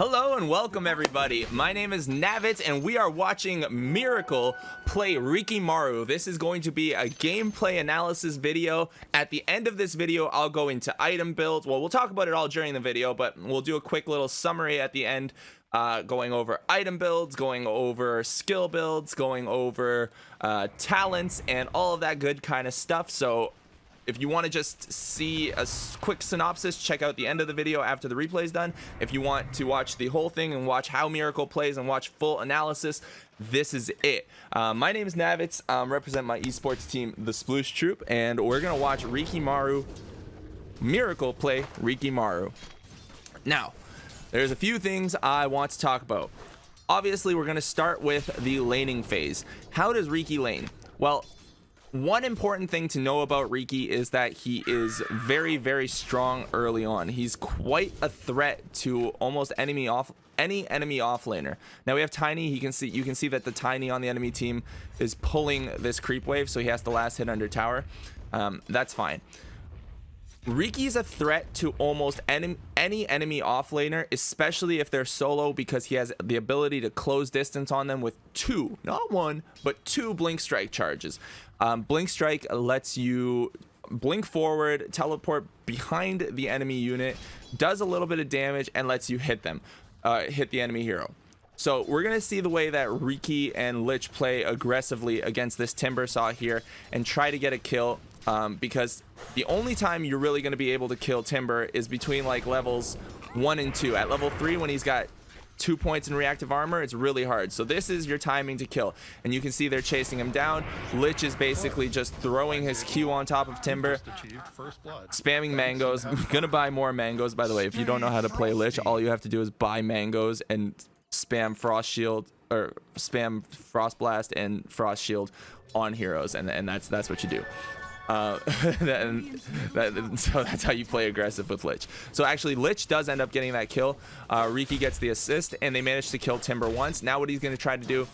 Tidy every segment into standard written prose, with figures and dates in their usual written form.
Hello and welcome everybody. My name is Navetz and we are watching Mircal play Riki. This is going to be a gameplay analysis video. At the end of this video, I'll go into item builds. Well, we'll talk about it all during the video, but we'll do a quick little summary at the end, going over item builds, going over skill builds, going over talents, and all of that good kind of stuff. So if you want to just see a quick synopsis, check out the end of the video after the replay is done. If you want to watch the whole thing and watch how Mircal plays and watch full analysis, this is it. My name is Navetz. Represent my esports team, the Sploush Troupe, and we're going to watch Mircal play Riki. Now, there's a few things I want to talk about. Obviously, we're going to start with the laning phase. How does Riki lane? Well, one important thing to know about Riki is that he is very, very strong early on. He's quite a threat to almost any enemy offlaner. Now we have Tiny. You can see that the Tiny on the enemy team is pulling this creep wave, so he has the last hit under tower. That's fine. Riki's a threat to almost any enemy offlaner, especially if they're solo, because he has the ability to close distance on them with two, not one, but two blink strike charges. Blink strike lets you blink forward, teleport behind the enemy unit, does a little bit of damage, and lets you hit them, hit the enemy hero. So we're gonna see the way that Riki and Lich play aggressively against this Timber Saw here and try to get a kill. Because the only time you're really going to be able to kill Timber is between like levels 1 and 2. At level 3, when he's got 2 points in reactive armor, it's really hard. So this is your timing to kill, and you can see they're chasing him down. Lich is basically just throwing his Q on top of Timber, spamming mangoes. I'm gonna buy more mangoes, by the way. If you don't know how to play Lich, all you have to do is buy mangoes and spam Frost Shield, or spam Frost Blast and Frost Shield on heroes, and that's what you do. So that's how you play aggressive with Lich. So actually Lich does end up getting that kill. Riki gets the assist, and they manage to kill Timber once. Now what he's going to try to do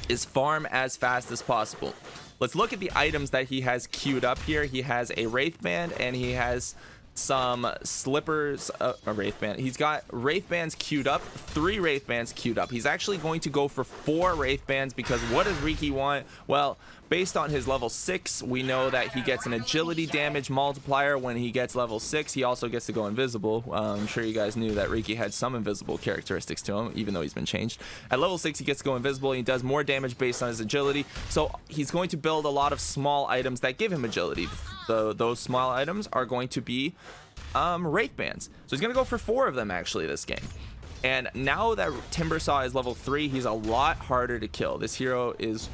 is farm as fast as possible. Let's look at the items that he has queued up here. He has a Wraith Band, and he has some slippers, a Wraith Band. He's got Wraith Bands queued up, 3 Wraith Bands queued up. He's actually going to go for 4 Wraith Bands, because what does Riki want? Well, based on his level 6, we know that he gets an agility damage multiplier when he gets level 6. He also gets to go invisible. I'm sure you guys knew that Riki had some invisible characteristics to him, even though he's been changed. At level 6, he gets to go invisible. He does more damage based on his agility. So he's going to build a lot of small items that give him agility. Those small items are going to be Wraith Bands. So he's going to go for 4 of them actually this game. And now that Timber Saw is level 3, he's a lot harder to kill. This hero is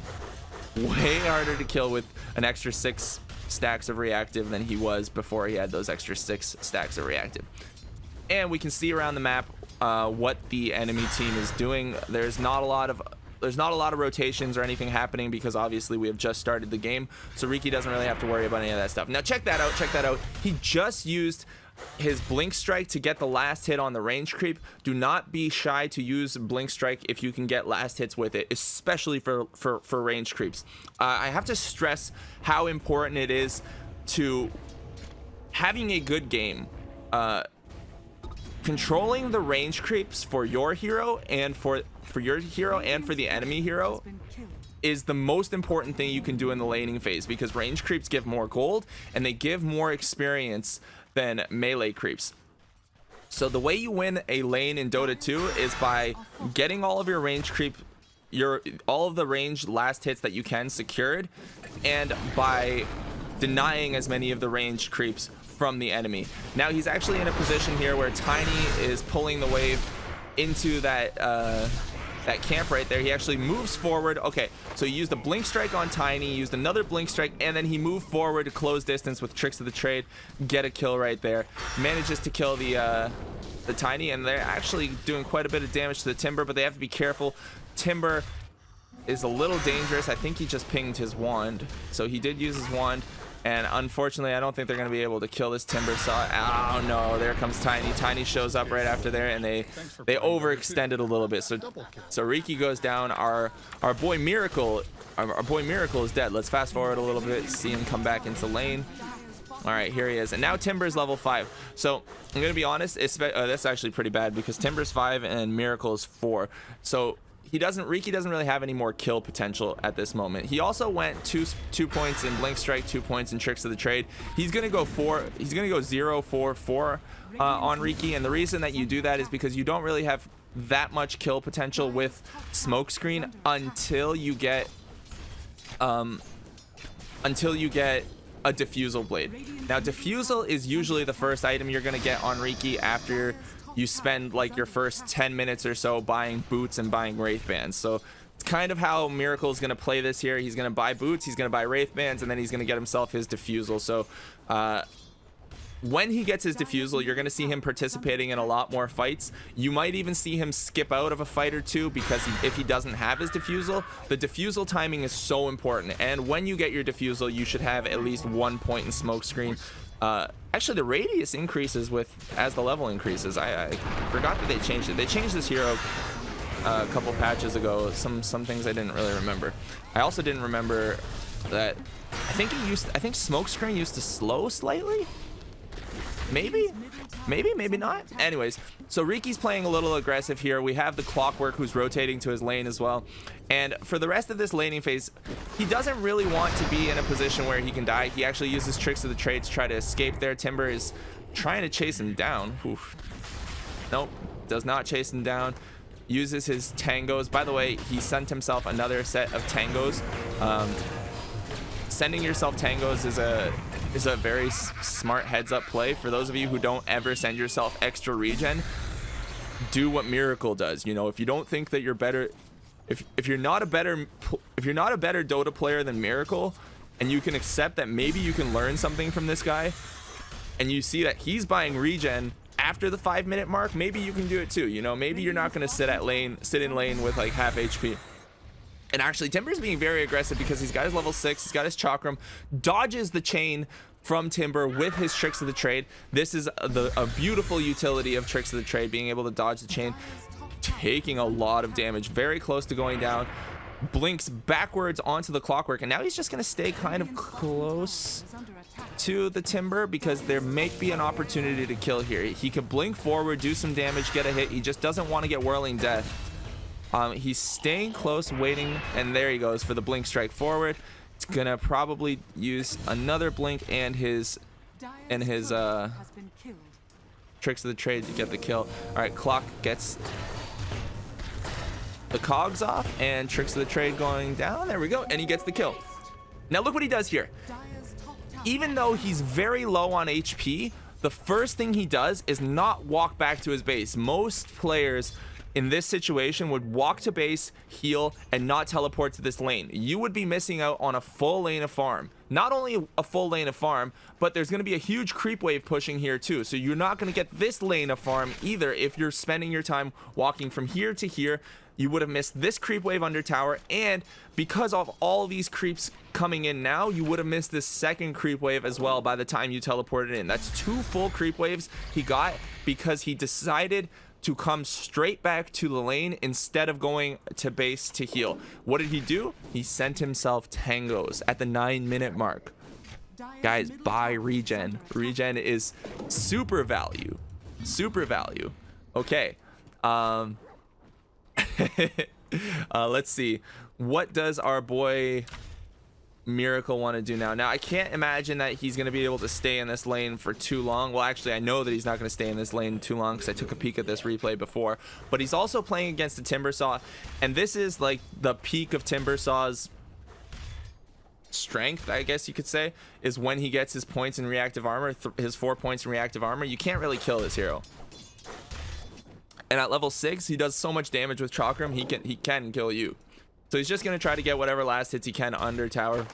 way harder to kill with an extra 6 stacks of reactive than he was before he had those extra 6 stacks of reactive. And we can see around the map what the enemy team is doing. There's not a lot of rotations or anything happening, because obviously we have just started the game, so Riki doesn't really have to worry about any of that stuff. Now check that out. He just used his blink strike to get the last hit on the range creep. Do not be shy to use blink strike if you can get last hits with it, especially for range creeps. I have to stress how important it is to having a good game. Controlling the range creeps for your hero and for your hero and for the enemy hero is the most important thing you can do in the laning phase, because range creeps give more gold and they give more experience than melee creeps. So the way you win a lane in Dota 2 is by getting all of your range creep, all of the range last hits that you can secured, and by denying as many of the range creeps from the enemy. Now he's actually in a position here where Tiny is pulling the wave into that camp right there. He actually moves forward. Okay, so he used a blink strike on Tiny, used another blink strike, and then he moved forward to close distance with tricks of the trade, get a kill right there. Manages to kill the Tiny, and they're actually doing quite a bit of damage to the Timber, but they have to be careful. Timber is a little dangerous. I think he just pinged his wand, so he did use his wand. And unfortunately, I don't think they're going to be able to kill this Timber Saw. Oh no, there comes Tiny. Tiny shows up right after there, and they overextended a little bit. So Riki goes down. Our boy Mircal is dead. Let's fast forward a little bit, see him come back into lane. All right, here he is. And now Timber's level 5. So I'm going to be honest, that's actually pretty bad because Timber's 5 and Mircal is 4. So Riki doesn't really have any more kill potential at this moment. He also went two points in Blink Strike, 2 points in Tricks of the Trade. He's going to go 0, 4, 4 on Riki. And the reason that you do that is because you don't really have that much kill potential with Smokescreen until you get a Diffusal Blade. Now Diffusal is usually the first item you're gonna get on Riki after you spend like your first 10 minutes or so buying boots and buying Wraith Bands. So it's kind of how Mircal is gonna play this here. He's gonna buy boots, he's gonna buy Wraith Bands, and then he's gonna get himself his Diffusal. So when he gets his Diffusal, you're going to see him participating in a lot more fights. You might even see him skip out of a fight or two because if he doesn't have his Diffusal, the Diffusal timing is so important. And when you get your Diffusal, you should have at least 1 point in Smokescreen. Actually, the radius increases as the level increases. I forgot that they changed it. They changed this hero a couple patches ago. Some things I didn't really remember. I also didn't remember that I think Smokescreen used to slow slightly. Maybe not. Anyways, so Riki's playing a little aggressive here. We have the Clockwork who's rotating to his lane as well. And for the rest of this laning phase, he doesn't really want to be in a position where he can die. He actually uses Tricks of the Trade to try to escape there. Timber is trying to chase him down. Oof. Nope, does not chase him down. Uses his tangos. By the way, he sent himself another set of tangos. Sending yourself tangos is a very smart heads up play. For those of you who don't ever send yourself extra regen, do what Mircal does. You know, if you don't think that you're better, if you're not a better Dota player than Mircal, and you can accept that maybe you can learn something from this guy, and you see that he's buying regen after the 5-minute mark, maybe you can do it too. You know, maybe you're not going to sit in lane with like half HP. And actually, Timber's being very aggressive because he's got his level 6, he's got his Chakram, dodges the chain from Timber with his Tricks of the Trade. This is a beautiful utility of Tricks of the Trade, being able to dodge the chain, taking a lot of damage, very close to going down, blinks backwards onto the Clockwork, and now he's just going to stay kind of close to the Timber because there may be an opportunity to kill here. He could blink forward, do some damage, get a hit. He just doesn't want to get Whirling Death. He's staying close, waiting, and there he goes for the Blink Strike forward. It's gonna probably use another blink and his Tricks of the Trade to get the kill. All right, Clock gets the cogs off and Tricks of the Trade going down. There we go, and he gets the kill. Now look what he does here. Even though he's very low on HP, the first thing he does is not walk back to his base. Most players in this situation would walk to base, heal, and not teleport to this lane. You would be missing out on a full lane of farm. Not only a full lane of farm, but there's going to be a huge creep wave pushing here too. So you're not going to get this lane of farm either if you're spending your time walking from here to here. You would have missed this creep wave under tower, and because of all these creeps coming in now, you would have missed this second creep wave as well by the time you teleported in. That's 2 full creep waves he got because he decided to come straight back to the lane instead of going to base to heal. What did he do? He sent himself tangos at the 9-minute mark. Guys, buy regen. Regen is super value. Super value. Okay. Let's see. What does our boy Mircal want to do now? Now I can't imagine that he's going to be able to stay in this lane for too long. Well, actually I know that he's not going to stay in this lane too long because I took a peek at this replay before, but he's also playing against the Timbersaw, and this is like the peak of Timbersaw's strength, I guess you could say, is when he gets his points in reactive armor, his 4 points in reactive armor. You can't really kill this hero, and at level 6 he does so much damage with Chakram, he can kill you. So he's just going to try to get whatever last hits he can under tower.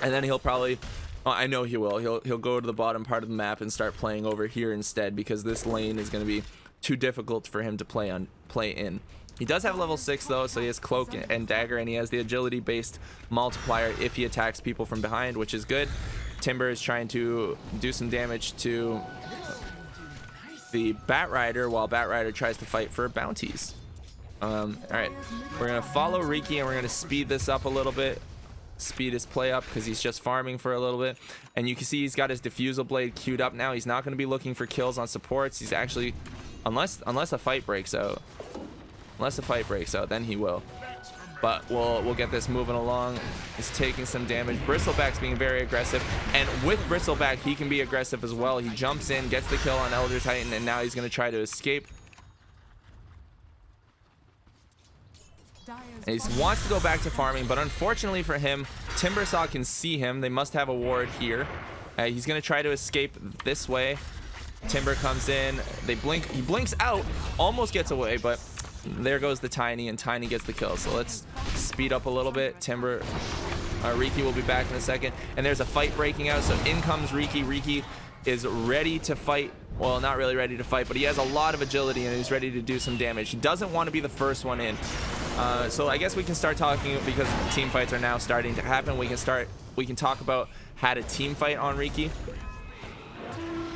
And then he'll probably, well, I know he will, he'll go to the bottom part of the map and start playing over here instead, because this lane is going to be too difficult for him to play in. He does have level 6 though, so he has Cloak and Dagger, and he has the agility based multiplier if he attacks people from behind, which is good. Timber is trying to do some damage to the Batrider while Batrider tries to fight for bounties. All right, we're gonna follow Riki and we're gonna speed this up a little bit. speed his play up because he's just farming for a little bit. And you can see he's got his Diffusal Blade queued up now. He's not going to be looking for kills on supports. He's actually, unless a fight breaks out, then he will. But we'll get this moving along. He's taking some damage. Bristleback's being very aggressive, and with Bristleback he can be aggressive as well. He jumps in, gets the kill on Elder Titan, and now he's going to try to escape. And he wants to go back to farming, but unfortunately for him, Timbersaw can see him. They must have a ward here. He's going to try to escape this way. Timber comes in. They blink. He blinks out, almost gets away, but there goes the Tiny, and Tiny gets the kill. So let's speed up a little bit. Riki will be back in a second. And there's a fight breaking out. So in comes Riki. Riki is ready to fight. Well, not really ready to fight, but he has a lot of agility and he's ready to do some damage. He doesn't want to be the first one in. So I guess we can start talking, because team fights are now starting to happen. We can talk about how to team fight on Riki.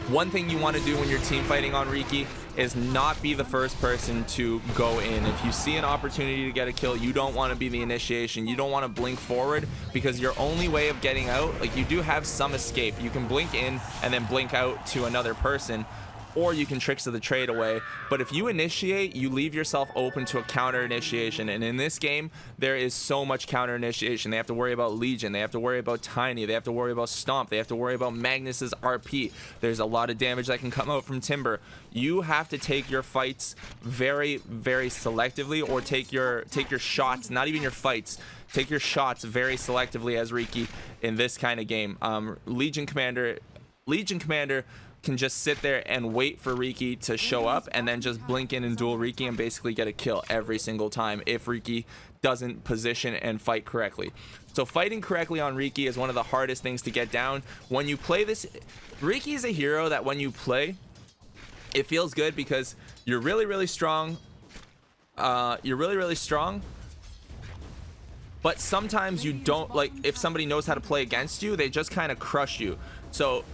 One thing you want to do when you're team fighting on Riki is not be the first person to go in. If you see an opportunity to get a kill, you don't want to be the initiation. You don't want to blink forward, because your only way of getting out, like, you do have some escape. You can blink in and then blink out to another person, or you can Tricks of the Trade away. But if you initiate, you leave yourself open to a counter initiation. And in this game, there is so much counter initiation. They have to worry about Legion, they have to worry about Tiny, they have to worry about Stomp, they have to worry about Magnus's RP. There's a lot of damage that can come out from Timber. You have to take your fights very, very selectively, or take your shots, not even your fights. Take your shots very selectively as Riki in this kind of game. Legion Commander can just sit there and wait for Riki to show up, and then just blink in and duel Riki and basically get a kill every single time if Riki doesn't position and fight correctly. So fighting correctly on Riki is one of the hardest things to get down. When you play this, Riki is a hero that when you play, it feels good because you're really, really strong. But sometimes you don't, like, if somebody knows how to play against you, they just kind of crush you. So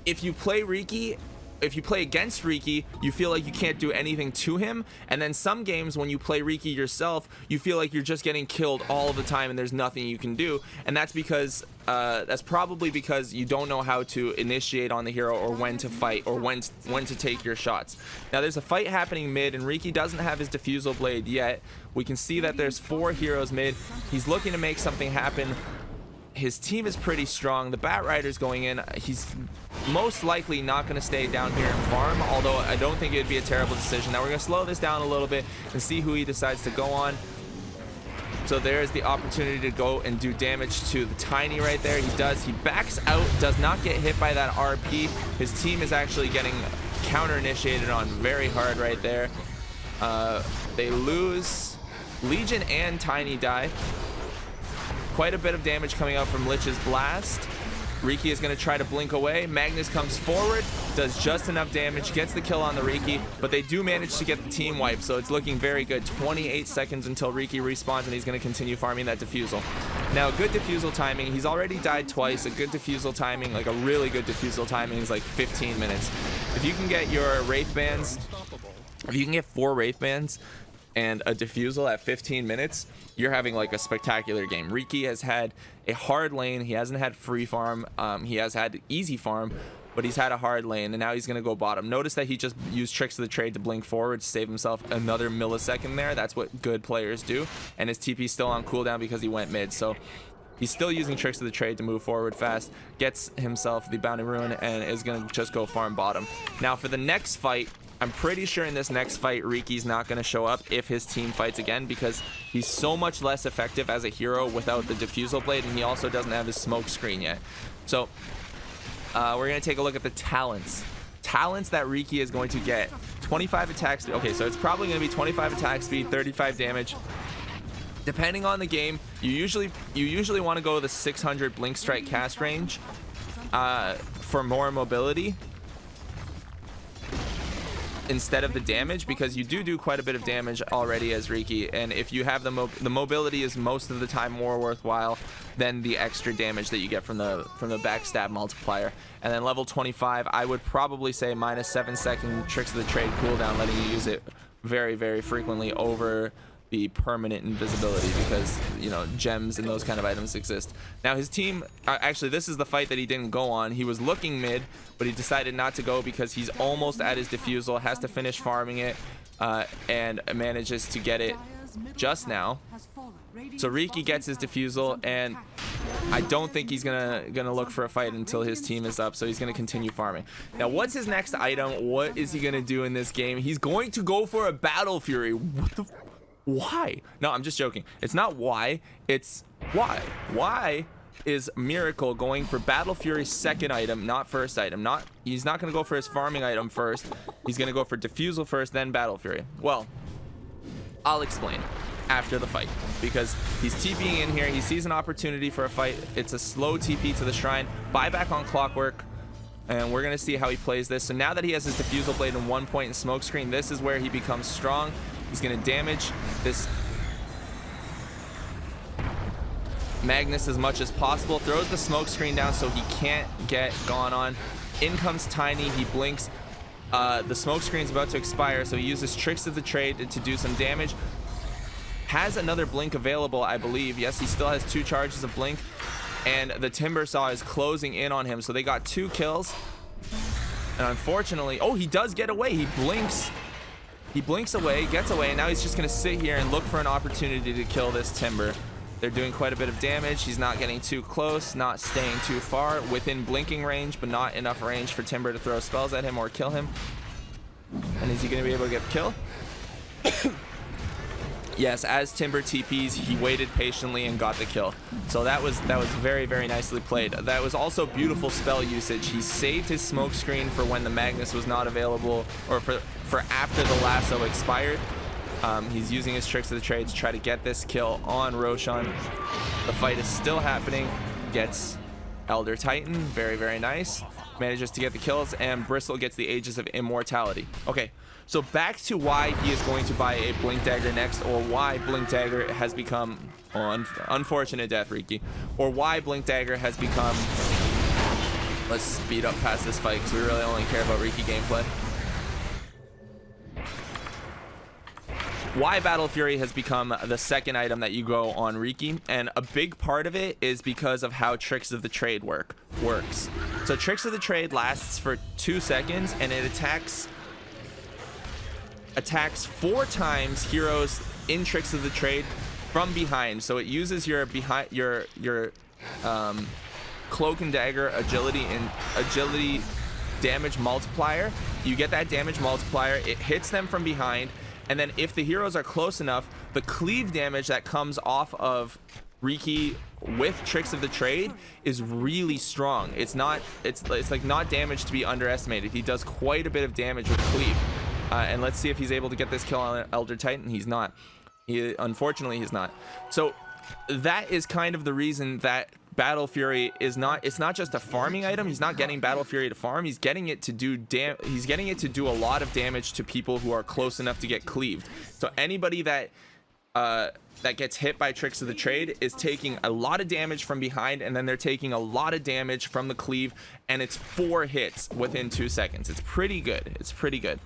if you play against Riki, you feel like you can't do anything to him. And then some games when you play Riki yourself, you feel like you're just getting killed all the time and there's nothing you can do. And that's because that's probably because you don't know how to initiate on the hero, or when to fight, or when to take your shots. Now there's a fight happening mid, and Riki doesn't have his Diffusal Blade yet. We can see that there's 4 heroes mid. He's looking to make something happen. His team is pretty strong. The Bat Rider's going in. He's most likely not going to stay down here and farm, although I don't think it would be a terrible decision. Now we're going to slow this down a little bit and see who he decides to go on. So there's the opportunity to go and do damage to the Tiny right there. He does. He backs out, does not get hit by that RP. His team is actually getting counter initiated on very hard right there. They lose. Legion and Tiny die. Quite a bit of damage coming out from Lich's Blast. Riki is going to try to blink away. Magnus comes forward, does just enough damage, gets the kill on the Riki, but they do manage to get the team wipe, so it's looking very good. 28 seconds until Riki respawns, and he's going to continue farming that Diffusal. Now, good Diffusal timing. He's already died twice. A good Diffusal timing, like a really good Diffusal timing, is like 15 minutes. If you can get your Wraith Bands, if you can get 4 Wraith Bands and a Diffusal at 15 minutes, you're having like a spectacular game. Riki has had a hard lane. He hasn't had free farm. He has had easy farm, but he's had a hard lane, and now he's going to go bottom. Notice that he just used Tricks of the Trade to blink forward to save himself another millisecond there. That's what good players do. And his TP's still on cooldown because he went mid. So he's still using Tricks of the Trade to move forward fast, gets himself the Bounty Rune, and is going to just go farm bottom. Now for the next fight, I'm pretty sure in this next fight, Riki's not going to show up if his team fights again, because he's so much less effective as a hero without the Diffusal Blade, and he also doesn't have his smoke screen yet. So we're going to take a look at the talents that Riki is going to get. 25 attack speed. Okay, so it's probably going to be 25 attack speed, 35 damage. Depending on the game, you usually want to go the 600 blink strike cast range for more mobility instead of the damage, because you do quite a bit of damage already as Riki, and if you have the mobility is most of the time more worthwhile than the extra damage that you get from the backstab multiplier. And then level 25, I would probably say -7 second Tricks of the Trade cooldown, letting you use it very, very frequently over the permanent invisibility, because, you know, gems and those kind of items exist. Now his team, actually this is the fight that he didn't go on. He was looking mid, but he decided not to go because he's almost at his defusal, has to finish farming it, and manages to get it just now. So Riki gets his defusal, and I don't think he's gonna look for a fight until his team is up, so he's gonna continue farming. Now what's his next item? What is he gonna do in this game? He's going to go for a Battle Fury. What the why? No, I'm just joking. It's not why, it's why. Why is Mircal going for Battle Fury's second item, not first item? He's not gonna go for his farming item first. He's gonna go for defusal first, then Battle Fury. Well, I'll explain after the fight, because he's TPing in here. He sees an opportunity for a fight. It's a slow TP to the shrine, buyback on Clockwork, and we're gonna see how he plays this. So now that he has his defusal blade in 1 point in smokescreen, this is where he becomes strong. He's gonna damage this Magnus as much as possible, throws the smokescreen down so he can't get gone on. In comes Tiny, he blinks. The smokescreen's about to expire, so he uses Tricks of the Trade to do some damage. Has another blink available, I believe. Yes, he still has 2 charges of blink, and the Timber Saw is closing in on him, so they got 2 kills. And unfortunately, oh, he does get away. He blinks away, gets away, and now he's just gonna sit here and look for an opportunity to kill this Timber. They're doing quite a bit of damage. He's not getting too close, not staying too far, within blinking range, but not enough range for Timber to throw spells at him or kill him. And is he gonna be able to get the kill? Yes, as Timber TPs, he waited patiently and got the kill. So that was very, very nicely played. That was also beautiful spell usage. He saved his smoke screen for when the Magnus was not available, or for after the lasso expired. He's using his Tricks of the Trade to try to get this kill on Roshan. The fight is still happening. Gets Elder Titan, very, very nice. Manages to get the kills, and Bristle gets the Aegis of Immortality. Okay, so back to why he is going to buy a Blink Dagger next, or why Blink Dagger has become, unfortunate death, Riki, or why Blink Dagger has become, let's speed up past this fight because we really only care about Riki gameplay. Why Battle Fury has become the second item that you go on Riki, and a big part of it is because of how Tricks of the Trade works. So Tricks of the Trade lasts for 2 seconds, and it attacks 4 times heroes in Tricks of the Trade from behind. So it uses your cloak and dagger agility damage multiplier. You get that damage multiplier, it hits them from behind, and then if the heroes are close enough, the cleave damage that comes off of Riki with Tricks of the Trade is really strong. It's like not damage to be underestimated. He does quite a bit of damage with cleave. And let's see if he's able to get this kill on Elder Titan. He's not. Unfortunately, he's not. So that is kind of the reason that Battle Fury is not. It's not just a farming item. He's not getting Battle Fury to farm. He's getting it to do He's getting it to do a lot of damage to people who are close enough to get cleaved. So anybody that gets hit by Tricks of the Trade is taking a lot of damage from behind, and then they're taking a lot of damage from the cleave, and it's 4 hits within 2 seconds. It's pretty good. It's pretty good.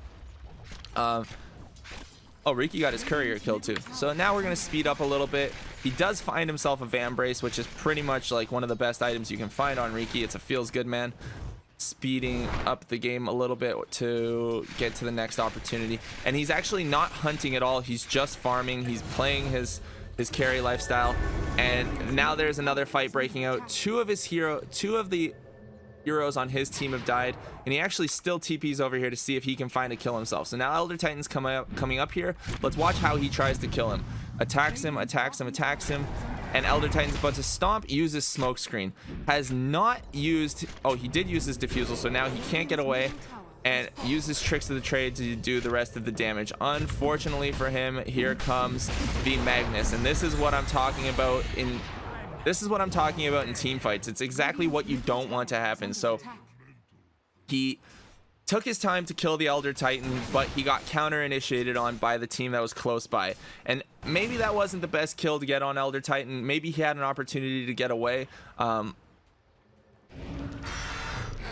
Oh, Riki got his courier killed too. So now we're gonna speed up a little bit. He does find himself a Vambrace, which is pretty much like one of the best items you can find on Riki. It's a feels good man. Speeding up the game a little bit to get to the next opportunity. And he's actually not hunting at all. He's just farming. He's playing his carry lifestyle. And now there's another fight breaking out. Two of the heroes on his team have died, and he actually still TPs over here to see if he can find a kill himself. So now Elder Titan's coming up here. Let's watch how he tries to kill him. Attacks him, and Elder Titan's about to stomp, uses Smokescreen. Has not used, oh, he did use his defusal, so now he can't get away, and uses Tricks of the Trade to do the rest of the damage. Unfortunately for him, here comes the Magnus, and this is what I'm talking about in team fights. It's exactly what you don't want to happen. So he took his time to kill the Elder Titan, but he got counter initiated on by the team that was close by. And maybe that wasn't the best kill to get on Elder Titan. Maybe he had an opportunity to get away.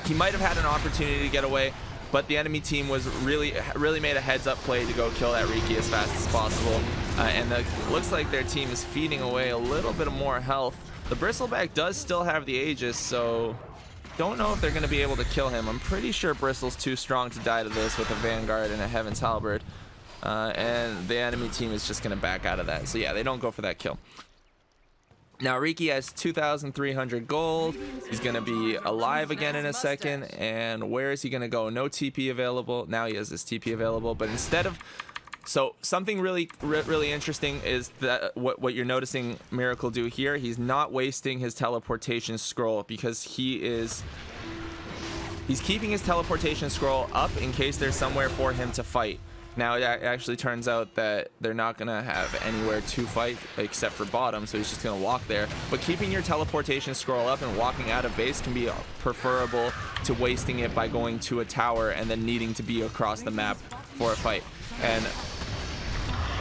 He might have had an opportunity to get away, but the enemy team was really made a heads up play to go kill that Riki as fast as possible. And looks like their team is feeding away a little bit more health. The Bristleback does still have the Aegis, so don't know if they're going to be able to kill him. I'm pretty sure Bristle's too strong to die to this with a Vanguard and a Heaven's Halberd. And the enemy team is just going to back out of that. So yeah, they don't go for that kill. Now Riki has 2,300 gold. He's going to be alive again in a second. And where is he going to go? No TP available. Now he has this TP available. But instead of... So something really interesting is that what you're noticing Mircal do here. He's not wasting his teleportation scroll because he's keeping his teleportation scroll up in case there's somewhere for him to fight. Now it actually turns out that they're not gonna have anywhere to fight except for bottom, so he's just gonna walk there. But keeping your teleportation scroll up and walking out of base can be preferable to wasting it by going to a tower and then needing to be across the map for a fight. And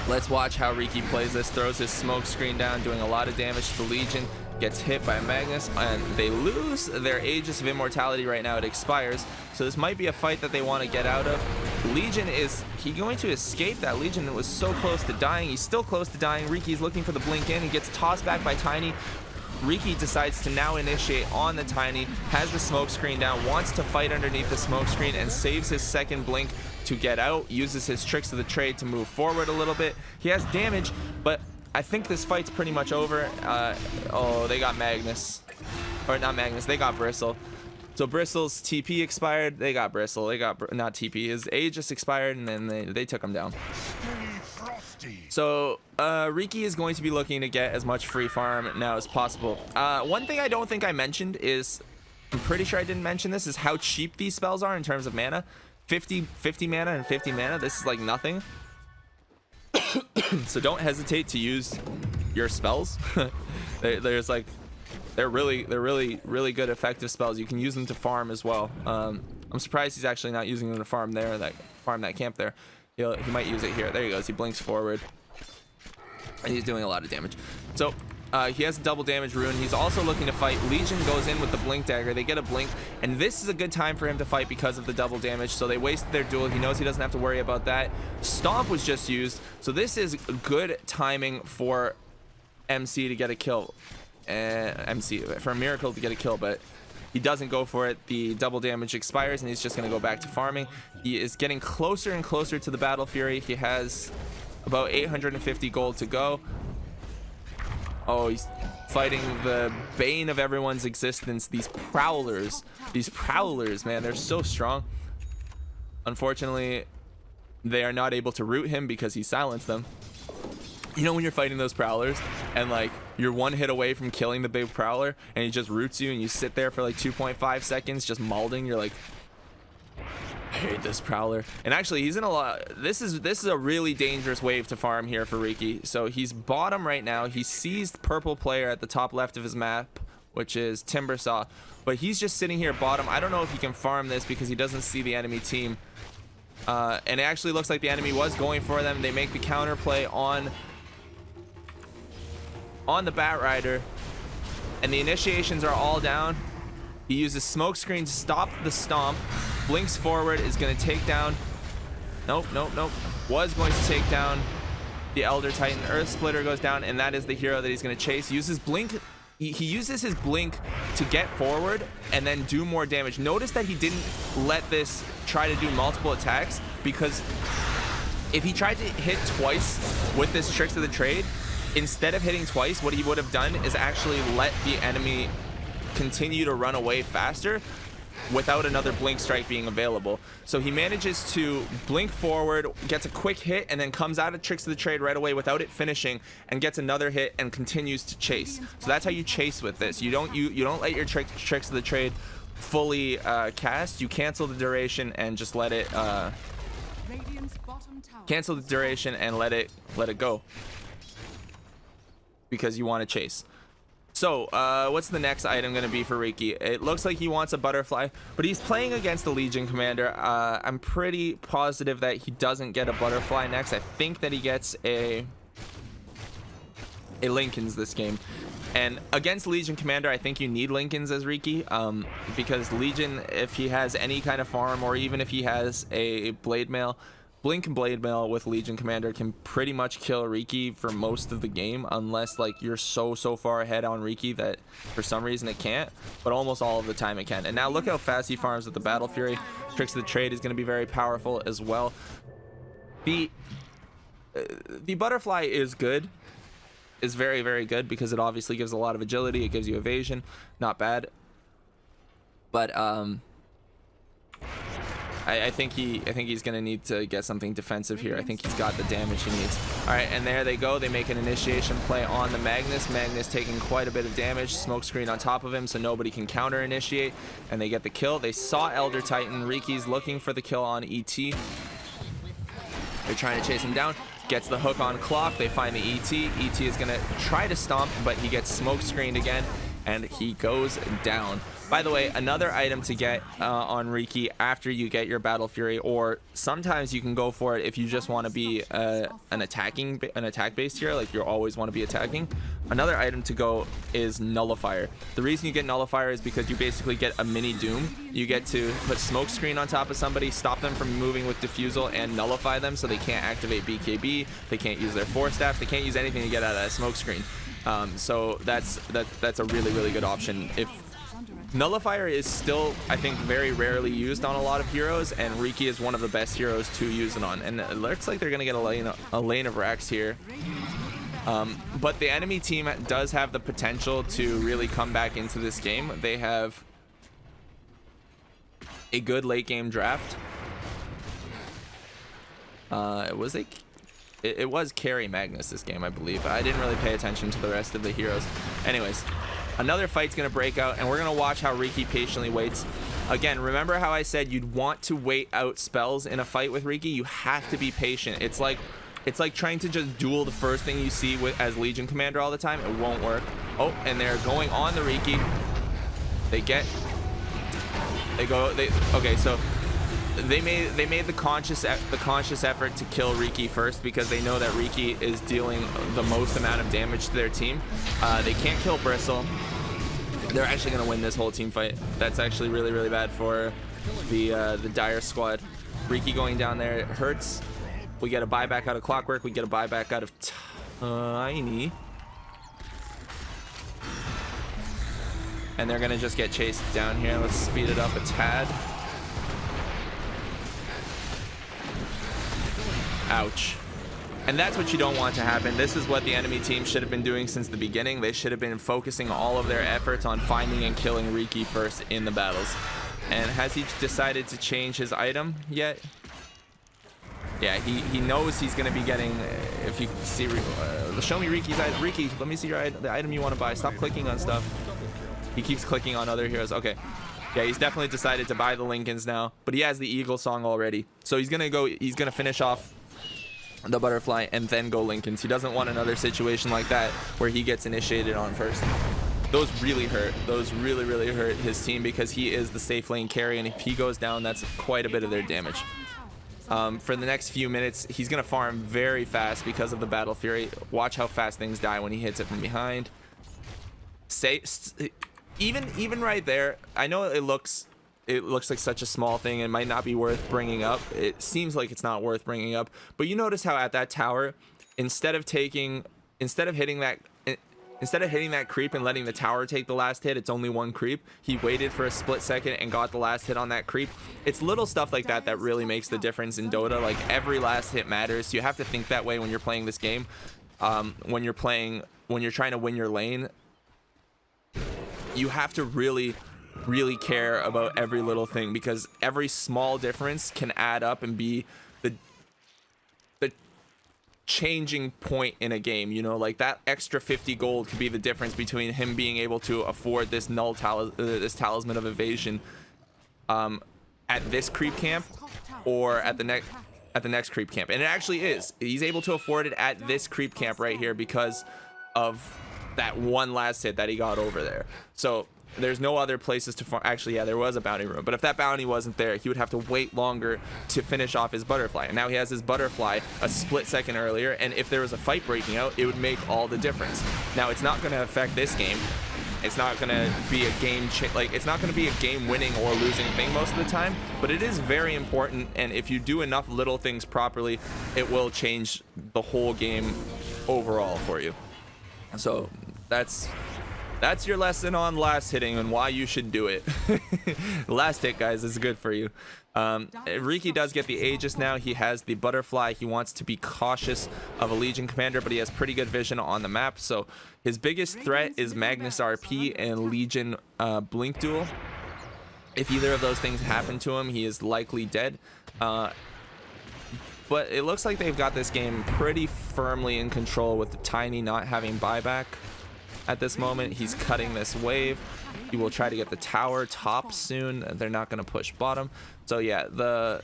let's watch how Riki plays this. Throws his smoke screen down, doing a lot of damage to the Legion. Gets hit by Magnus, and they lose their Aegis of Immortality right now. It expires, so this might be a fight that they want to get out of. Legion, is he going to escape that? Legion was so close to dying. He's still close to dying. Riki's looking for the blink in. He gets tossed back by Tiny. Riki decides to now initiate on the Tiny, has the smoke screen down, wants to fight underneath the smoke screen, and saves his second blink to get out. Uses his tricks of the trade to move forward a little bit. He has damage, but I think this fight's pretty much over. Oh, they got Magnus. Or not Magnus, they got Bristle. So Bristle's TP expired. They got Bristle. They got, not TP, his Aegis expired, and then they took him down. So Riki is going to be looking to get as much free farm now as possible. One thing I don't think I mentioned is, I'm pretty sure I didn't mention this, is how cheap these spells are in terms of mana. 50 mana and 50 mana. This is like nothing. So don't hesitate to use your spells. They're really good effective spells. You can use them to farm as well. I'm surprised he's actually not using them to farm that camp there. He might use it here. There he goes. He blinks forward, and he's doing a lot of damage. So he has a double damage rune. He's also looking to fight. Legion goes in with the blink dagger. They get a blink, and this is a good time for him to fight because of the double damage. So they wasted their duel. He knows he doesn't have to worry about that. Stomp was just used, so this is good timing for MC to get a kill. MC for Mircal to get a kill, but he doesn't go for it. The double damage expires, and he's just going to go back to farming. He is getting closer and closer to the Battle Fury. He has about 850 gold to go. Oh, he's fighting the bane of everyone's existence. These prowlers, man, they're so strong. Unfortunately, they are not able to root him because he silenced them. You know when you're fighting those prowlers and like you're one hit away from killing the big prowler and he just roots you and you sit there for like 2.5 seconds just malding. You're like, I hate this prowler. And actually he's in a lot. This is a really dangerous wave to farm here for Riki. So he's bottom right now. He sees the purple player at the top left of his map, which is Timbersaw, but he's just sitting here bottom. I don't know if he can farm this because he doesn't see the enemy team. And it actually looks like the enemy was going for them. They make the counter play on the Bat Rider, and the initiations are all down. He uses smoke screen to stop the stomp, blinks forward, is going to take down, was going to take down the Elder Titan. Earth Splitter goes down, and that is the hero that he's going to chase. Uses blink. He uses his blink to get forward and then do more damage. Notice that he didn't let this try to do multiple attacks, because if he tried to hit twice with this tricks of the trade, instead of hitting twice, what he would have done is actually let the enemy continue to run away faster without another blink strike being available. So he manages to blink forward, gets a quick hit, and then comes out of tricks of the trade right away without it finishing, and gets another hit and continues to chase. So that's how you chase with this. You don't let your tricks of the trade fully cast. You cancel the duration and just let it cancel the duration and let it go, because you want to chase. So what's the next item going to be for Riki? It looks like he wants a butterfly, but he's playing against the Legion commander. I'm pretty positive that he doesn't get a butterfly next. I think that he gets a Linken's this game. And against Legion commander, I think you need Linken's as Riki, because Legion, if he has any kind of farm, or even if he has a blade mail Blink and Blade Mail with Legion Commander can pretty much kill Riki for most of the game, unless like you're so far ahead on Riki that for some reason it can't, but almost all of the time it can. And now look how fast he farms with the Battle Fury. Tricks of the Trade is going to be very powerful as well. The Butterfly is good, is very good, because it obviously gives a lot of agility, it gives you evasion, not bad. But I think he's gonna need to get something defensive here. I think he's got the damage he needs. All right, and there they go. They make an initiation play on the Magnus. Magnus taking quite a bit of damage. Smoke screen on top of him, so nobody can counter initiate, and they get the kill. They saw Elder Titan. Riki's looking for the kill on ET. They're trying to chase him down. Gets the hook on Clock. They find the ET. ET is gonna try to stomp, but he gets smoke screened again, and he goes down. By the way, another item to get on Riki after you get your Battle Fury, or sometimes you can go for it if you just want to be an attack-based hero, like you always want to be attacking. Another item to go is Nullifier. The reason you get Nullifier is because you basically get a mini Doom. You get to put smoke screen on top of somebody, stop them from moving with Diffusal, and nullify them so they can't activate BKB, they can't use their Force Staff, they can't use anything to get out of that smoke screen. So that's a really good option. If Nullifier is still, I think, very rarely used on a lot of heroes, and Riki is one of the best heroes to use it on. And it looks like they're going to get a lane of racks here. But the enemy team does have the potential to really come back into this game. They have a good late game draft. It was carry Magnus this game, I believe. I didn't really pay attention to the rest of the heroes. Anyways, another fight's gonna break out, and we're gonna watch how Riki patiently waits. Again, remember how I said you'd want to wait out spells in a fight with Riki? You have to be patient. It's like trying to just duel the first thing you see as Legion Commander all the time. It won't work. Oh, and they're going on the Riki. Okay, so they made the conscious effort to kill Riki first, because they know that Riki is dealing the most amount of damage to their team. They can't kill Bristle. They're actually going to win this whole team fight. That's actually really bad for the Dire squad. Riki going down there, it hurts. We get a buyback out of Clockwork. We get a buyback out of Tiny. And they're going to just get chased down here. Let's speed it up a tad. Ouch. And that's what you don't want to happen. This is what the enemy team should have been doing since the beginning. They should have been focusing all of their efforts on finding and killing Riki first in the battles. And has he decided to change his item yet? Yeah, he knows he's going to be getting, if you see, show me Riki's item. Riki, let me see the item you want to buy. Stop clicking on stuff. He keeps clicking on other heroes. Okay. Yeah, he's definitely decided to buy the Lincolns now, but he has the Eagle Song already. So he's going to finish off the Butterfly and then go Lincolns. He doesn't want another situation like that where he gets initiated on first. Those really hurt. Those really hurt his team, because he is the safe lane carry, and if he goes down, that's quite a bit of their damage. For the next few minutes, he's going to farm very fast because of the Battle Fury. Watch how fast things die when he hits it from behind. Even right there, I know it looks like such a small thing and might not be worth bringing up. It seems like it's not worth bringing up, but you notice how at that tower, instead of hitting that creep and letting the tower take the last hit, it's only one creep. He waited for a split second and got the last hit on that creep. It's little stuff like that that really makes the difference in Dota. Like, every last hit matters. You have to think that way when you're playing this game. When you're trying to win your lane, you have to really care about every little thing, because every small difference can add up and be the changing point in a game. You know, like that extra 50 gold could be the difference between him being able to afford this this talisman of evasion at this creep camp or at the next creep camp. And it actually is. He's able to afford it at this creep camp right here because of that one last hit that he got over there. So there's no other places to farm. Actually, yeah, there was a bounty room, but if that bounty wasn't there, he would have to wait longer to finish off his Butterfly. And now he has his Butterfly a split second earlier, and if there was a fight breaking out, it would make all the difference. Now, it's not going to affect this game, It's not gonna be a game it's not gonna be a game winning or losing thing most of the time, but it is very important, and if you do enough little things properly, it will change the whole game overall for you. So that's your lesson on last hitting and why you should do it. Last hit, guys, is good for you. Riki does get the Aegis now. He has the butterfly. He wants to be cautious of a Legion commander, but he has pretty good vision on the map. So his biggest threat is Magnus RP and Legion Blink Duel. If either of those things happen to him, he is likely dead. But it looks like they've got this game pretty firmly in control with the Tiny not having buyback at this moment. He's cutting this wave. He will try to get the tower top soon. They're not going to push bottom. So yeah, the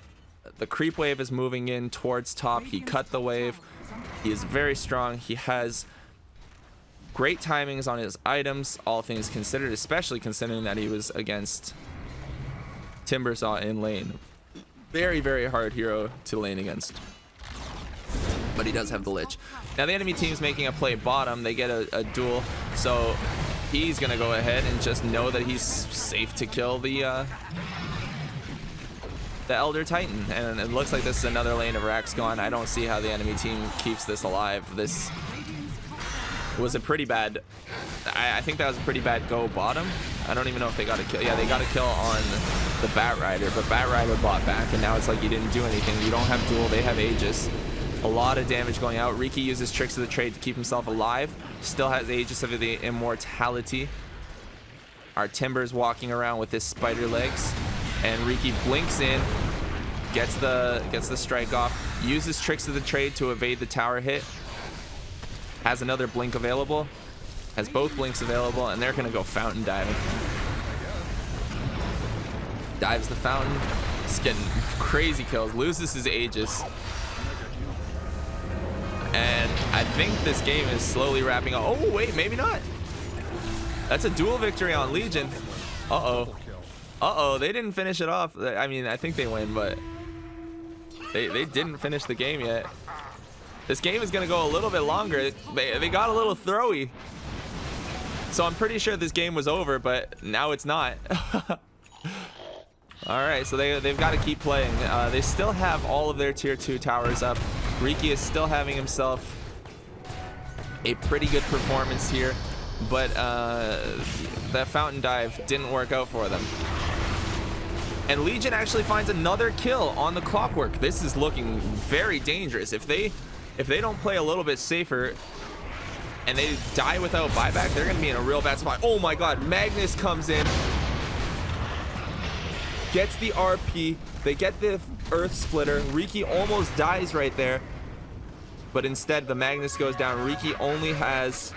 creep wave is moving in towards top. He cut the wave. He is very strong. He has great timings on his items, all things considered, especially considering that he was against Timbersaw in lane. Very, very hard hero to lane against. But he does have the Lich. Now the enemy team's making a play bottom. They get a duel. So he's going to go ahead and just know that he's safe to kill the Elder Titan. And it looks like this is another lane of Rax gone. I don't see how the enemy team keeps this alive. This was a pretty bad... I think that was a pretty bad go bottom. I don't even know if they got a kill. Yeah, they got a kill on the Bat Rider, but Bat Rider bought back, and now it's like you didn't do anything. You don't have duel, they have Aegis. A lot of damage going out. Riki uses Tricks of the Trade to keep himself alive. Still has Aegis of the Immortality. Our Timber's walking around with his spider legs, and Riki blinks in, gets the strike off, uses Tricks of the Trade to evade the tower hit. Has another blink available. Has both blinks available, and they're gonna go fountain diving. Dives the fountain. It's getting crazy kills. Loses his Aegis. And I think this game is slowly wrapping up. Oh, wait, maybe not. That's a dual victory on Legion. Uh-oh. Uh-oh, they didn't finish it off. I mean, I think they win, but they didn't finish the game yet. This game is going to go a little bit longer. They got a little throwy. So I'm pretty sure this game was over, but now it's not. All right, so they've got to keep playing. They still have all of their tier 2 towers up. Riki is still having himself a pretty good performance here, but that fountain dive didn't work out for them. And Legion actually finds another kill on the Clockwork. This is looking very dangerous. If they don't play a little bit safer and they die without buyback, they're going to be in a real bad spot. Oh my god, Magnus comes in, gets the RP, they get the Earth Splitter. Riki almost dies right there, but instead the Magnus goes down. Riki only has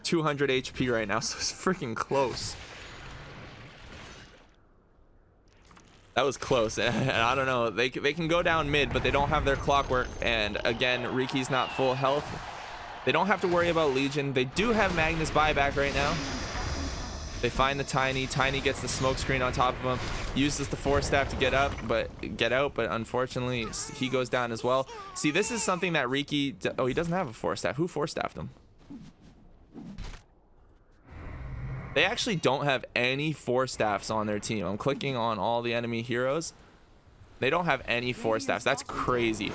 200 HP right now, so it's freaking close. That was close, and I don't know, they can go down mid, but they don't have their Clockwork, and again, Riki's not full health. They don't have to worry about Legion. They do have Magnus buyback right now. They find the Tiny. Tiny gets the smoke screen on top of him, uses the Force Staff to get out, but unfortunately he goes down as well. See, this is something that Riki, oh, he doesn't have a Force Staff. Who Force Staffed him? They actually don't have any Force Staffs on their team. I'm clicking on all the enemy heroes. They don't have any Force Staffs. That's crazy.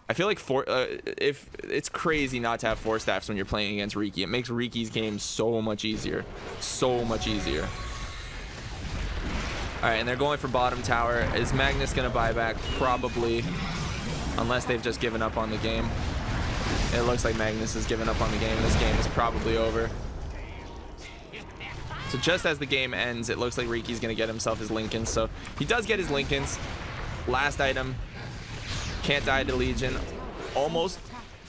I feel like if it's crazy not to have Force Staffs when you're playing against Riki. It makes Riki's game so much easier. So much easier. Alright, and they're going for bottom tower. Is Magnus going to buy back? Probably. Unless they've just given up on the game. It looks like Magnus has given up on the game. This game is probably over. So just as the game ends, it looks like Riki's going to get himself his Lincolns. So he does get his Lincolns. Last item. Can't die to Legion. Almost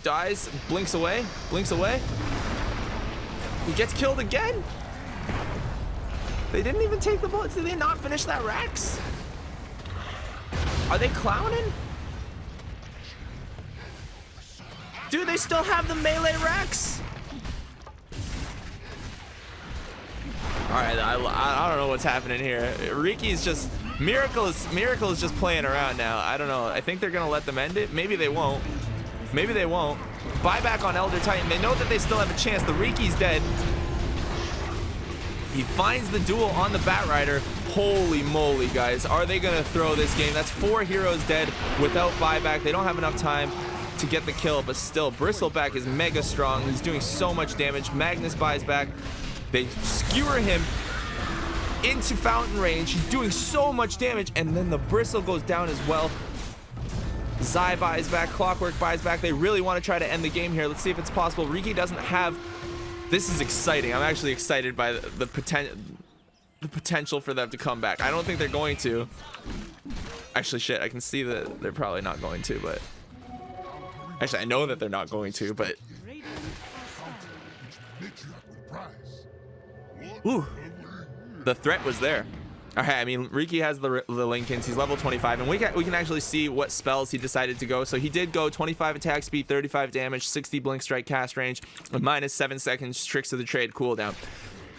dies. Blinks away. Blinks away. He gets killed again. They didn't even take the bullets. Did they not finish that Rax? Are they clowning? Dude, they still have the melee Rax. All right, I don't know what's happening here. Riki's just... Mircal is just playing around now. I don't know. I think they're going to let them end it. Maybe they won't. Maybe they won't. Buyback on Elder Titan. They know that they still have a chance. The Riki's dead. He finds the duel on the Batrider. Holy moly, guys. Are they going to throw this game? That's 4 heroes dead without buyback. They don't have enough time to get the kill, but still, Bristleback is mega strong. He's doing so much damage. Magnus buys back. They skewer him into fountain range. He's doing so much damage, and then the Bristle goes down as well. Zai buys back. Clockwork buys back. They really want to try to end the game here. Let's see if it's possible. Riki doesn't have... This is exciting. I'm actually excited by the potential for them to come back. I don't think they're going to. Actually, shit, I can see that they're probably not going to, but... Actually, I know that they're not going to, but... Ooh. The threat was there. Okay, I mean, Riki has the Lincolns. He's level 25, and we can actually see what spells he decided to go. So he did go 25 attack speed, 35 damage, 60 blink strike cast range, minus 7 seconds tricks of the trade cooldown.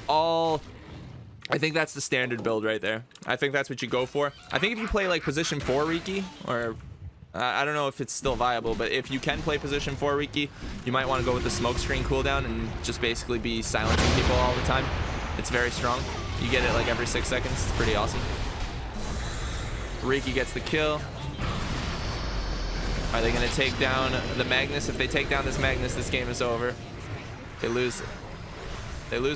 I think that's the standard build right there. I think that's what you go for. I think if you play like position 4 Riki, or I don't know if it's still viable, but if you can play position 4 Riki, you might want to go with the smoke screen cooldown and just basically be silencing people all the time. It's very strong. You get it like every 6 seconds. It's pretty awesome. Riki gets the kill. Are they going to take down the Magnus? If they take down this Magnus, this game is over. They lose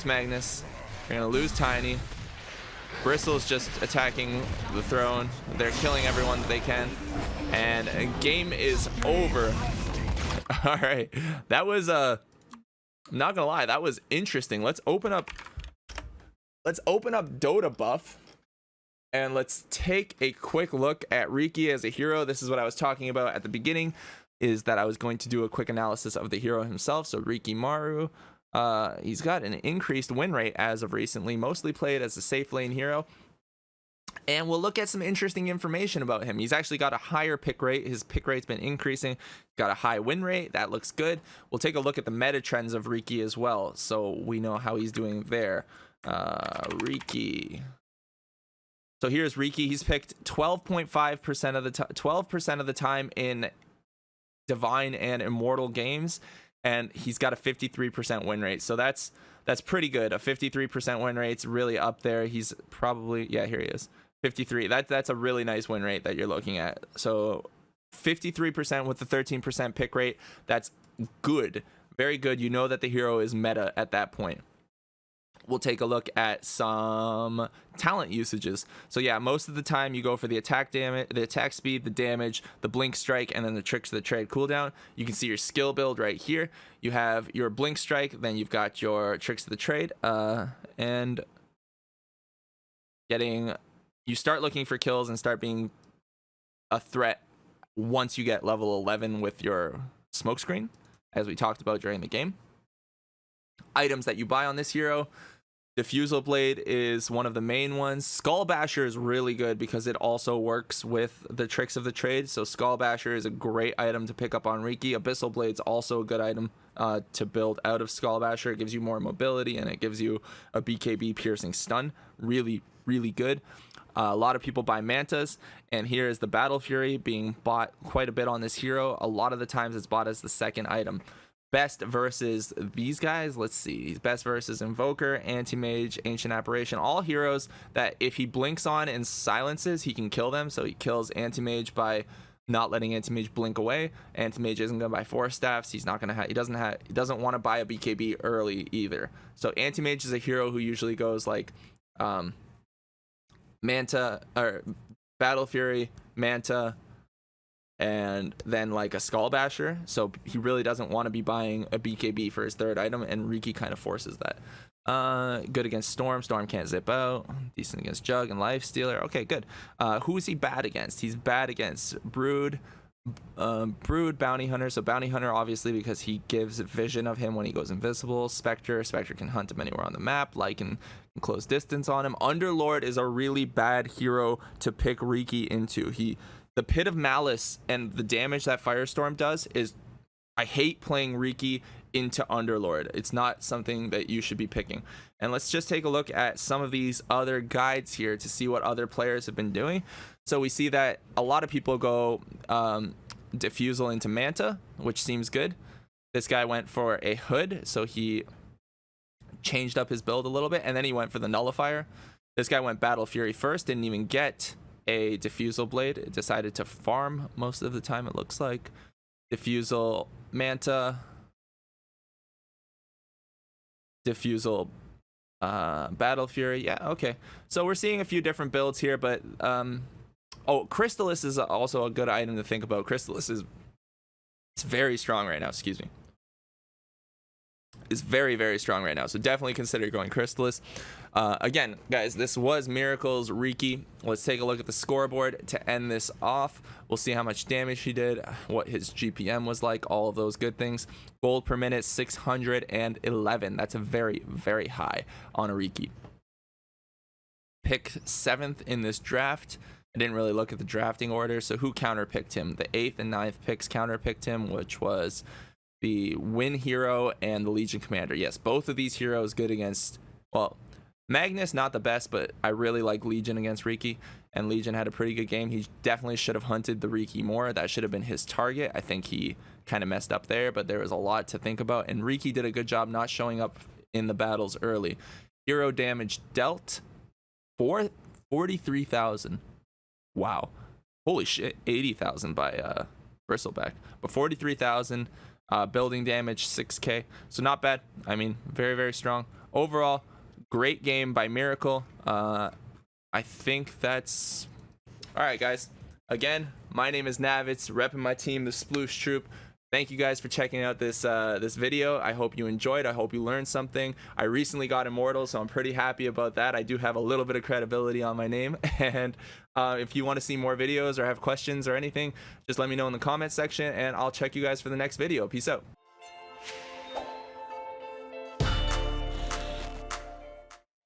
Magnus. They're going to lose Tiny. Bristle's just attacking the throne. They're killing everyone that they can. And game is over. All right. That was, I'm not going to lie, that was interesting. Let's open up Dota buff, and let's take a quick look at Riki as a hero. This is what I was talking about at the beginning, is that I was going to do a quick analysis of the hero himself. So Riki Maru, he's got an increased win rate as of recently, mostly played as a safe lane hero. And we'll look at some interesting information about him. He's actually got a higher pick rate. His pick rate's been increasing. Got a high win rate. That looks good. We'll take a look at the meta trends of Riki as well, so we know how he's doing there. Riki. So here's Riki. He's picked 12.5% of the 12% of the time in Divine and Immortal games, and he's got a 53% win rate. So that's pretty good. A 53% win rate's really up there. He's probably, yeah, here he is. 53. That's a really nice win rate that you're looking at. So 53% with the 13% pick rate. That's good. Very good. You know that the hero is meta at that point. We'll take a look at some talent usages. So yeah, most of the time you go for the attack damage, the attack speed, the damage, the blink strike, and then the tricks of the trade cooldown. You can see your skill build right here. You have your blink strike, then you've got your tricks of the trade, and you start looking for kills and start being a threat once you get level 11 with your smokescreen, as we talked about during the game. Items that you buy on this hero: Diffusal Blade is one of the main ones. Skull Basher is really good because it also works with the tricks of the trade. So Skull Basher is a great item to pick up on Riki. Abyssal Blade's also a good item to build out of Skull Basher. It gives you more mobility and it gives you a BKB piercing stun. Really, really good. A lot of people buy Mantas, and here is the Battle Fury being bought quite a bit on this hero. A lot of the times it's bought as the second item. Best versus these guys, let's see. Best versus Invoker, Anti-Mage, Ancient Apparition. All heroes that if he blinks on and silences, he can kill them. So he kills Anti-Mage by not letting Anti-Mage blink away. Anti-Mage isn't going to buy 4 staffs. He's not going to have, he doesn't want to buy a BKB early either. So Anti-Mage is a hero who usually goes like Manta, or Battle Fury, Manta, and then like a Skull Basher. So he really doesn't want to be buying a BKB for his third item, and Riki kind of forces that. Good against Storm. Storm can't zip out. Decent against Jug and Lifestealer. Okay, good. Who is he bad against? He's bad against Brood, Bounty Hunter. So Bounty Hunter, obviously, because he gives vision of him when he goes invisible. Spectre can hunt him anywhere on the map. Lycan can close distance on him. Underlord is a really bad hero to pick Riki into. The Pit of Malice and the damage that Firestorm does is, I hate playing Riki into Underlord. It's not something that you should be picking. And let's just take a look at some of these other guides here to see what other players have been doing. So we see that a lot of people go Diffusal into Manta, which seems good. This guy went for a Hood, so he changed up his build a little bit, and then he went for the nullifier. This guy went Battle Fury first, didn't even get a Diffusal Blade. It decided to farm most of the time, it looks like. Diffusal Manta. Diffusal Battle Fury. Yeah, okay. So we're seeing a few different builds here, but oh, Crystallis is also a good item to think about. Crystallis is it's very strong right now, excuse me. Is very, very strong right now, so definitely consider going Crystallis. Again, guys, this was Miracal's Riki. Let's take a look at the scoreboard to end this off. We'll see how much damage he did, what his GPM was like, all of those good things. Gold per minute, 611. That's a very, very high on a Riki. Pick 7th in this draft. I didn't really look at the drafting order, so who counterpicked him? The 8th and 9th picks counterpicked him, which was the Win Hero and the Legion Commander. Yes, both of these heroes good against, well, Magnus not the best, but I really like Legion against Riki, and Legion had a pretty good game. He definitely should have hunted the Riki more. That should have been his target. I think he kind of messed up there, but there was a lot to think about, and Riki did a good job not showing up in the battles early. Hero damage dealt for 43,000. Wow, holy shit, 80,000 by Bristleback, but 43,000. Building damage 6k, so not bad. I mean, very, very strong overall. Great game by Mircal. I think that's all right, guys. Again, my name is Navetz, repping my team, the Sploush Troupe. Thank you guys for checking out this this video. I hope you enjoyed. I hope you learned something. I recently got Immortal, so I'm pretty happy about that. I do have a little bit of credibility on my name. And if you want to see more videos or have questions or anything, just let me know in the comment section, and I'll check you guys for the next video. Peace out.